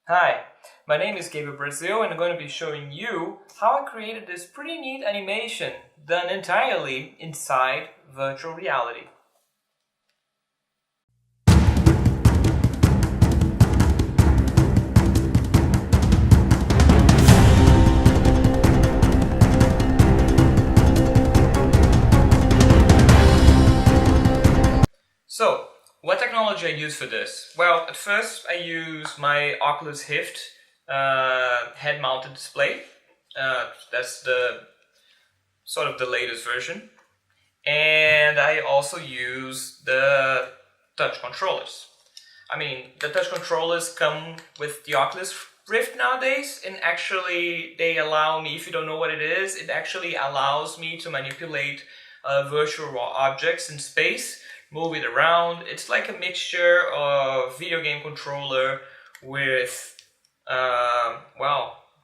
Hi, my name is Gabriel Brazil and I'm going to be showing you how I created this pretty neat animation done entirely inside virtual reality. So, what technology I use for this? Well, at first I use my Oculus Rift head-mounted display. That's the sort of the latest version. And I also use the touch controllers. I mean, the touch controllers come with the Oculus Rift nowadays, and actually they allow me, if you don't know what it is, it actually allows me to manipulate virtual objects in space, move it around. It's like a mixture of video game controller with,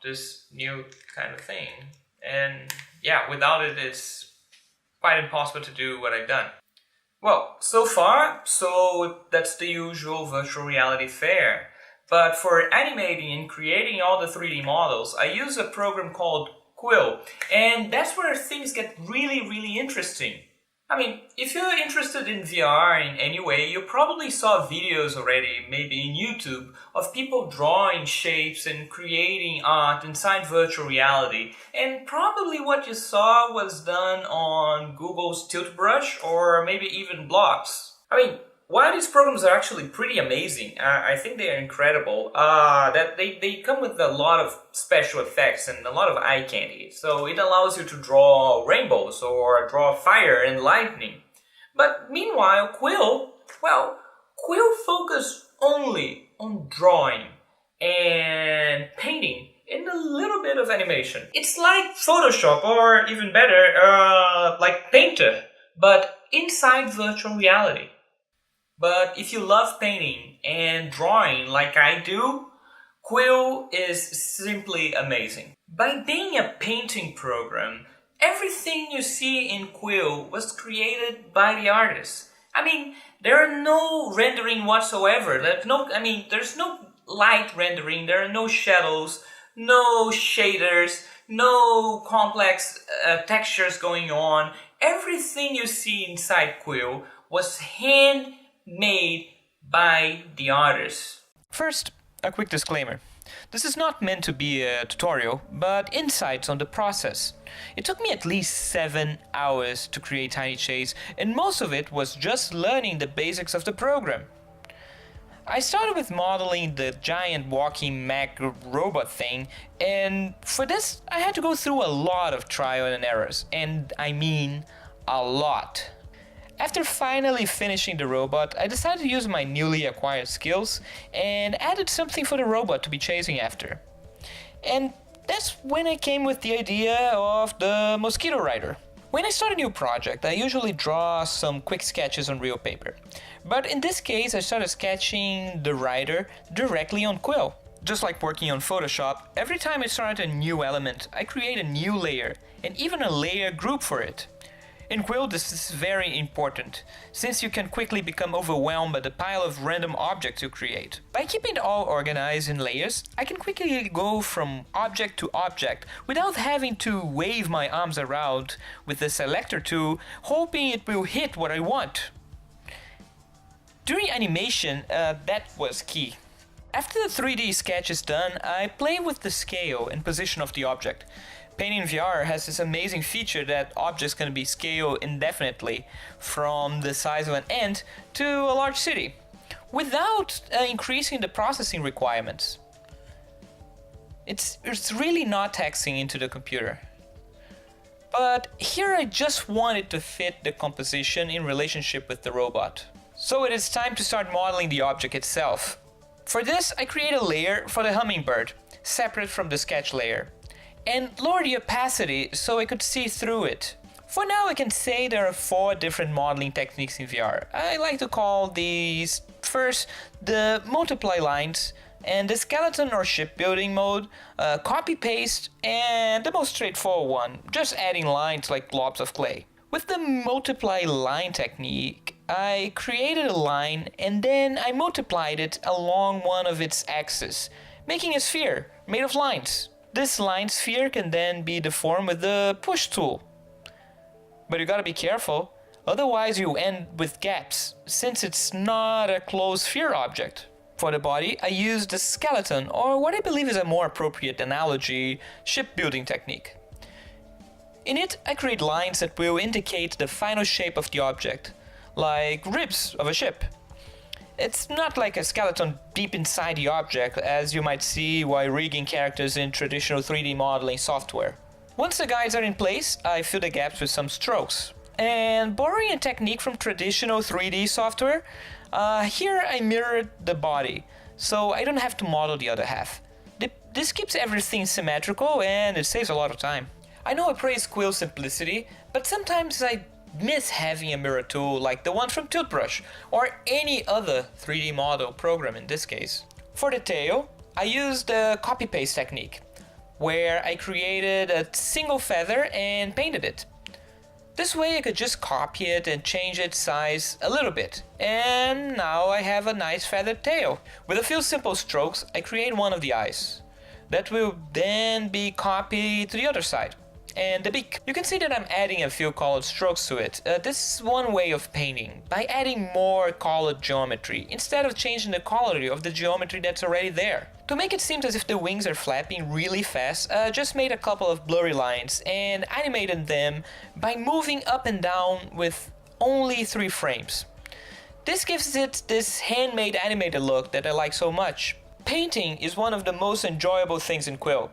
this new kind of thing. And yeah, without it, it's quite impossible to do what I've done. Well, so far, that's the usual virtual reality fare. But for animating and creating all the 3D models, I use a program called Quill. And that's where things get really interesting. I mean, if you're interested in VR in any way, you probably saw videos already, maybe in YouTube, of people drawing shapes and creating art inside virtual reality. And probably what you saw was done on Google's Tilt Brush or maybe even Blocks. I mean, while these programs are actually pretty amazing, I think they are incredible, that they come with a lot of special effects and a lot of eye candy. So it allows you to draw rainbows or draw fire and lightning. But meanwhile, Quill focus only on drawing and painting and a little bit of animation. It's like Photoshop, or even better, like Painter, but inside virtual reality. But if you love painting and drawing like I do, Quill is simply amazing. By being a painting program, everything you see in Quill was created by the artist. I mean, there are no rendering whatsoever. There's no light rendering, there are no shadows, no shaders, no complex textures going on. Everything you see inside Quill was handmade by the artist. First, a quick disclaimer. This is not meant to be a tutorial, but insights on the process. It took me at least 7 hours to create Tiny Chase, and most of it was just learning the basics of the program. I started with modeling the giant walking mech robot thing, and for this I had to go through a lot of trial and errors, and I mean a lot. After finally finishing the robot, I decided to use my newly acquired skills and added something for the robot to be chasing after. And that's when I came with the idea of the mosquito rider. When I start a new project, I usually draw some quick sketches on real paper. But in this case, I started sketching the rider directly on Quill. Just like working on Photoshop, every time I start a new element, I create a new layer, and even a layer group for it. In Quill, this is very important, since you can quickly become overwhelmed by the pile of random objects you create. By keeping it all organized in layers, I can quickly go from object to object without having to wave my arms around with the selector tool, hoping it will hit what I want. During animation, that was key. After the 3D sketch is done, I play with the scale and position of the object. Painting VR has this amazing feature that objects can be scaled indefinitely from the size of an ant to a large city without increasing the processing requirements. It's really not taxing into the computer. But here I just wanted to fit the composition in relationship with the robot. So it is time to start modeling the object itself. For this, I create a layer for the hummingbird, separate from the sketch layer, and lower the opacity so I could see through it. For now, I can say there are 4 different modeling techniques in VR. I like to call these first the multiply lines, and the skeleton or shipbuilding mode, copy paste, and the most straightforward one, just adding lines like globs of clay. With the multiply line technique, I created a line and then I multiplied it along one of its axes, making a sphere made of lines. This line sphere can then be deformed with the push tool. But you gotta be careful, otherwise you end with gaps, since it's not a closed sphere object. For the body, I used a skeleton, or what I believe is a more appropriate analogy, shipbuilding technique. In it, I create lines that will indicate the final shape of the object, like ribs of a ship. It's not like a skeleton deep inside the object, as you might see while rigging characters in traditional 3D modeling software. Once the guides are in place, I fill the gaps with some strokes. And borrowing a technique from traditional 3D software, here I mirrored the body, so I don't have to model the other half. This keeps everything symmetrical and it saves a lot of time. I know I praise Quill's simplicity, but sometimes I miss having a mirror tool like the one from Tiltbrush, or any other 3D model program in this case. For the tail, I used the copy-paste technique, where I created a single feather and painted it. This way I could just copy it and change its size a little bit, and now I have a nice feathered tail. With a few simple strokes, I create one of the eyes. That will then be copied to the other side. And the beak. You can see that I'm adding a few colored strokes to it. This is one way of painting, by adding more colored geometry, instead of changing the quality of the geometry that's already there. To make it seem as if the wings are flapping really fast, just made a couple of blurry lines and animated them by moving up and down with only 3 frames. This gives it this handmade animated look that I like so much. Painting is one of the most enjoyable things in Quill.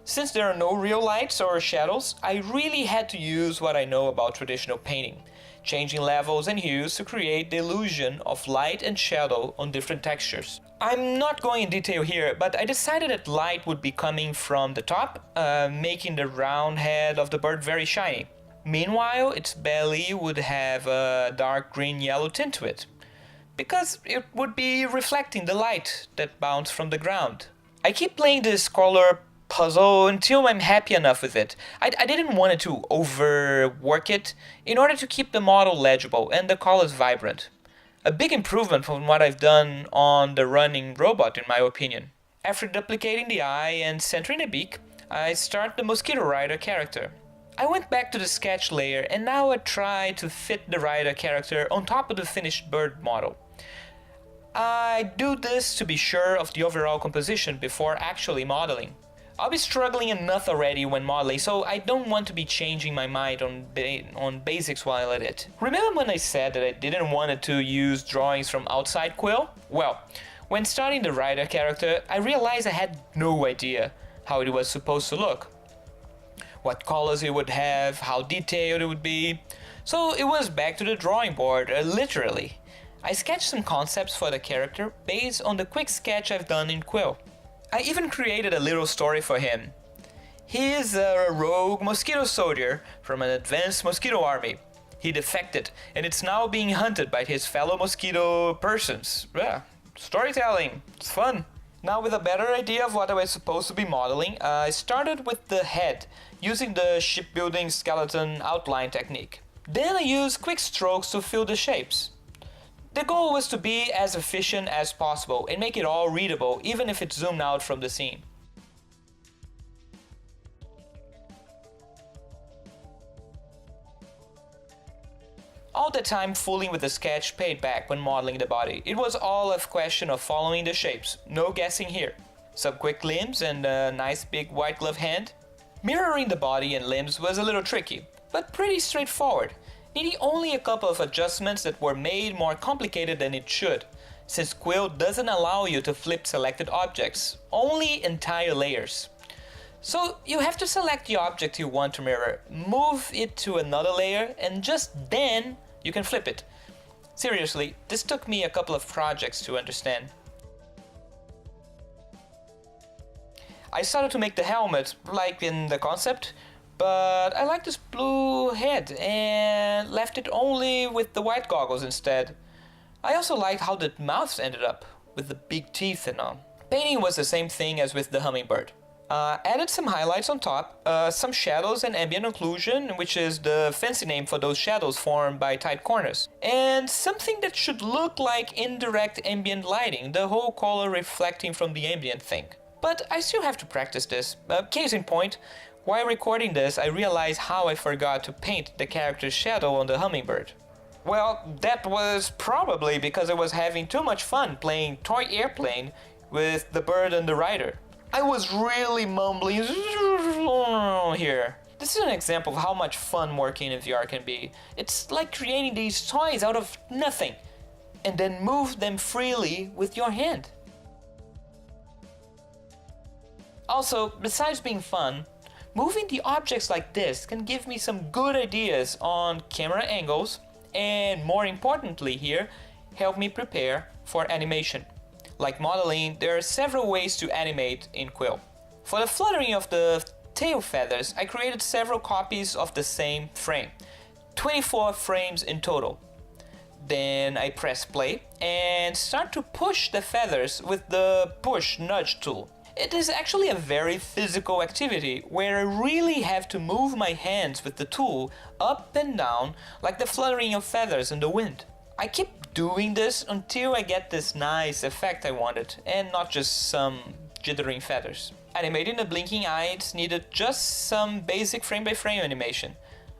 Since there are no real lights or shadows, I really had to use what I know about traditional painting, changing levels and hues to create the illusion of light and shadow on different textures. I'm not going in detail here, but I decided that light would be coming from the top, making the round head of the bird very shiny. Meanwhile, its belly would have a dark green-yellow tint to it, because it would be reflecting the light that bounced from the ground. I keep playing this color puzzle until I'm happy enough with it. I didn't want it to overwork it in order to keep the model legible and the colors vibrant. A big improvement from what I've done on the running robot in my opinion. After duplicating the eye and centering the beak, I start the mosquito rider character. I went back to the sketch layer and now I try to fit the rider character on top of the finished bird model. I do this to be sure of the overall composition before actually modeling. I'll be struggling enough already when modeling, so I don't want to be changing my mind on basics while at it. Remember when I said that I didn't want to use drawings from outside Quill? Well, when starting the rider character, I realized I had no idea how it was supposed to look. What colors it would have, how detailed it would be. So it was back to the drawing board, literally. I sketched some concepts for the character based on the quick sketch I've done in Quill. I even created a little story for him. He is a rogue mosquito soldier from an advanced mosquito army. He defected and it's now being hunted by his fellow mosquito persons. Yeah, storytelling, it's fun. Now with a better idea of what I was supposed to be modeling, I started with the head using the shipbuilding skeleton outline technique. Then I used quick strokes to fill the shapes. The goal was to be as efficient as possible and make it all readable even if it's zoomed out from the scene. All the time fooling with the sketch paid back when modeling the body. It was all a question of following the shapes, no guessing here. Some quick limbs and a nice big white glove hand. Mirroring the body and limbs was a little tricky, but pretty straightforward. Needing only a couple of adjustments that were made more complicated than it should, since Quill doesn't allow you to flip selected objects, only entire layers. So you have to select the object you want to mirror, move it to another layer, and just then you can flip it. Seriously, this took me a couple of projects to understand. I started to make the helmet, like in the concept, but I like this blue head and left it only with the white goggles instead. I also liked how the mouth ended up, with the big teeth and all. Painting was the same thing as with the hummingbird. Added some highlights on top, some shadows and ambient occlusion, which is the fancy name for those shadows formed by tight corners. And something that should look like indirect ambient lighting, the whole color reflecting from the ambient thing. But I still have to practice this. Case in point, while recording this, I realized how I forgot to paint the character's shadow on the hummingbird. Well, that was probably because I was having too much fun playing toy airplane with the bird and the rider. I was really mumbling here. This is an example of how much fun working in VR can be. It's like creating these toys out of nothing and then move them freely with your hand. Also, besides being fun, moving the objects like this can give me some good ideas on camera angles and, more importantly here, help me prepare for animation. Like modeling, there are several ways to animate in Quill. For the fluttering of the tail feathers, I created several copies of the same frame, 24 frames in total. Then I press play and start to push the feathers with the push nudge tool. It is actually a very physical activity where I really have to move my hands with the tool up and down like the fluttering of feathers in the wind. I keep doing this until I get this nice effect I wanted and not just some jittering feathers. Animating the blinking eyes needed just some basic frame-by-frame animation.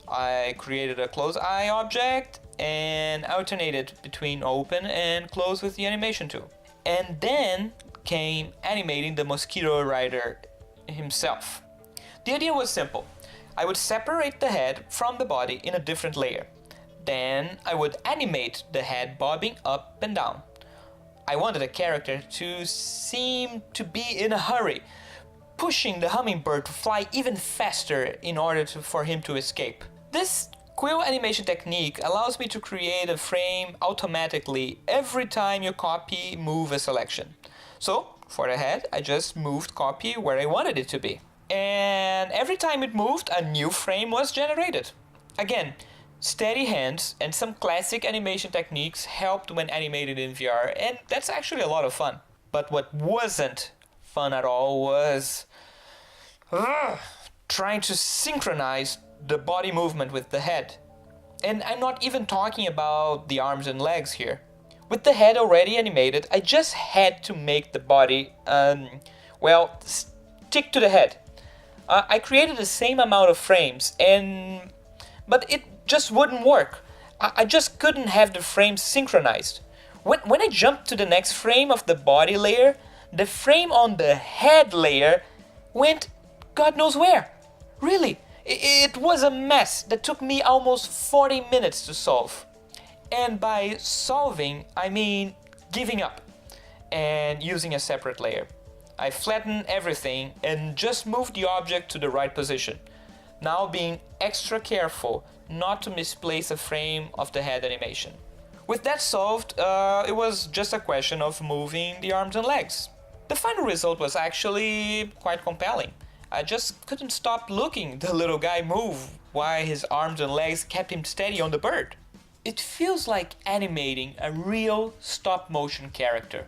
I created a close eye object and alternated between open and close with the animation tool. And then came animating the mosquito rider himself. The idea was simple. I would separate the head from the body in a different layer. Then I would animate the head bobbing up and down. I wanted a character to seem to be in a hurry, pushing the hummingbird to fly even faster in order for him to escape. This Quill animation technique allows me to create a frame automatically every time you copy move a selection. So, for the head, I just moved copy where I wanted it to be. And every time it moved, a new frame was generated. Again, steady hands and some classic animation techniques helped when animated in VR, and that's actually a lot of fun. But what wasn't fun at all was trying to synchronize the body movement with the head. And I'm not even talking about the arms and legs here. With the head already animated, I just had to make the body, stick to the head. I created the same amount of frames, but it just wouldn't work. I just couldn't have the frames synchronized. When I jumped to the next frame of the body layer, the frame on the head layer went God knows where. Really, it was a mess that took me almost 40 minutes to solve. And by solving, I mean giving up and using a separate layer. I flattened everything and just moved the object to the right position. Now being extra careful not to misplace a frame of the head animation. With that solved, it was just a question of moving the arms and legs. The final result was actually quite compelling. I just couldn't stop looking the little guy move while his arms and legs kept him steady on the bird. It feels like animating a real stop-motion character,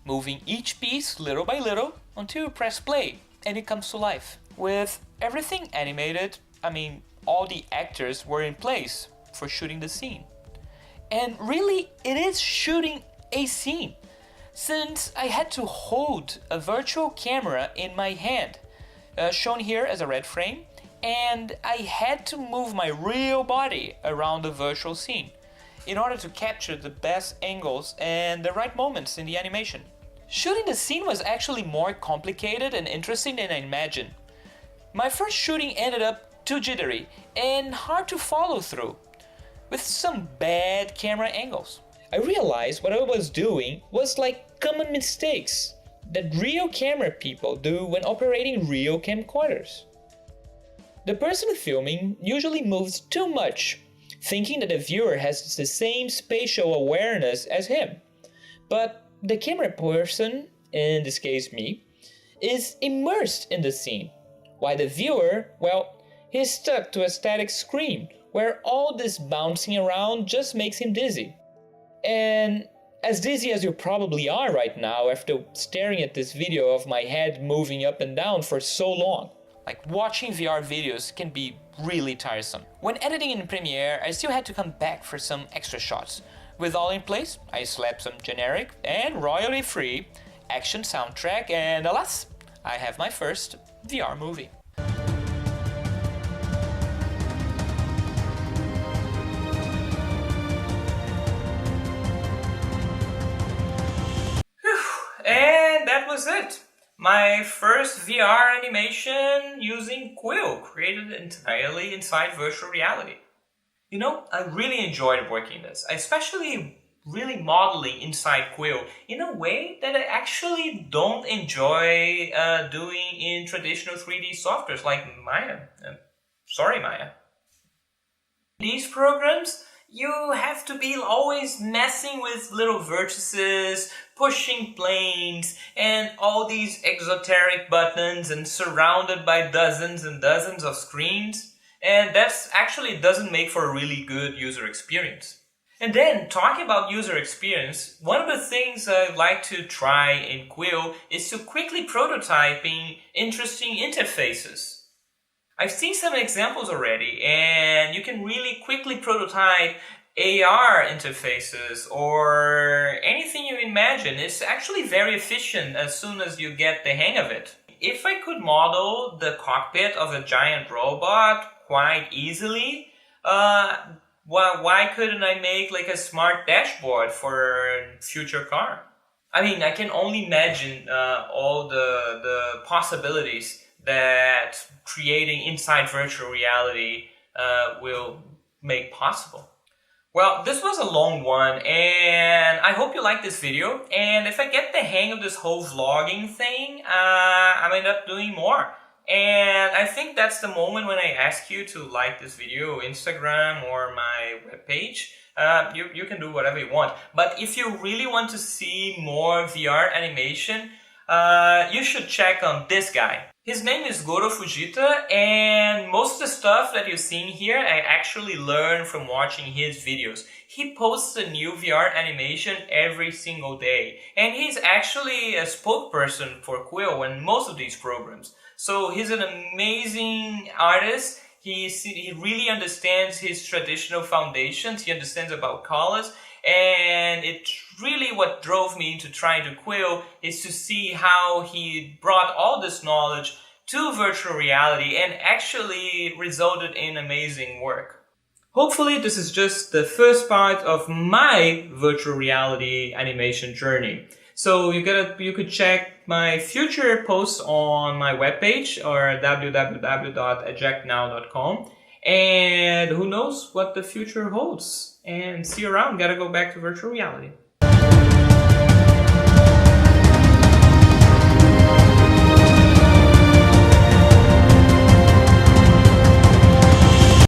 moving each piece little by little until you press play and it comes to life. With everything animated, all the actors were in place for shooting the scene. And really, it is shooting a scene, since I had to hold a virtual camera in my hand, shown here as a red frame, and I had to move my real body around the virtual scene in order to capture the best angles and the right moments in the animation. Shooting the scene was actually more complicated and interesting than I imagined. My first shooting ended up too jittery and hard to follow through, with some bad camera angles. I realized what I was doing was like common mistakes that real camera people do when operating real camcorders. The person filming usually moves too much, thinking that the viewer has the same spatial awareness as him. But the camera person, in this case me, is immersed in the scene, while the viewer, he's stuck to a static screen where all this bouncing around just makes him dizzy. And as dizzy as you probably are right now after staring at this video of my head moving up and down for so long. Like, watching VR videos can be really tiresome. When editing in Premiere, I still had to come back for some extra shots. With all in place, I slapped some generic and royalty-free action soundtrack, and alas, I have my first VR movie. And that was it. My first VR animation using Quill, created entirely inside virtual reality. You know, I really enjoyed working this. I especially really modeling inside Quill in a way that I actually don't enjoy doing in traditional 3D softwares like Maya. Sorry, Maya. These programs, you have to be always messing with little vertices, pushing planes, and all these exoteric buttons, and surrounded by dozens and dozens of screens. And that's actually doesn't make for a really good user experience. And then, talking about user experience, one of the things I like to try in Quill is to quickly prototyping interesting interfaces. I've seen some examples already, and you can really quickly prototype AR interfaces or anything you imagine. It's actually very efficient as soon as you get the hang of it. If I could model the cockpit of a giant robot quite easily, why couldn't I make like a smart dashboard for a future car? I mean, I can only imagine all the possibilities that creating inside virtual reality will make possible. Well, this was a long one, and I hope you like this video. And if I get the hang of this whole vlogging thing, I might end up doing more. And I think that's the moment when I ask you to like this video, Instagram or my webpage. You can do whatever you want. But if you really want to see more VR animation, you should check on this guy. His name is Goro Fujita, and most of the stuff that you're seeing here I actually learned from watching his videos. He posts a new VR animation every single day, and he's actually a spokesperson for Quill in most of these programs. So he's an amazing artist. He really understands his traditional foundations. He understands about colors. And it's really what drove me into trying to Quill is to see how he brought all this knowledge to virtual reality and actually resulted in amazing work. Hopefully this is just the first part of my virtual reality animation journey. So you could check my future posts on my webpage or www.ejectnow.com. And who knows what the future holds. And see you around. Gotta go back to virtual reality.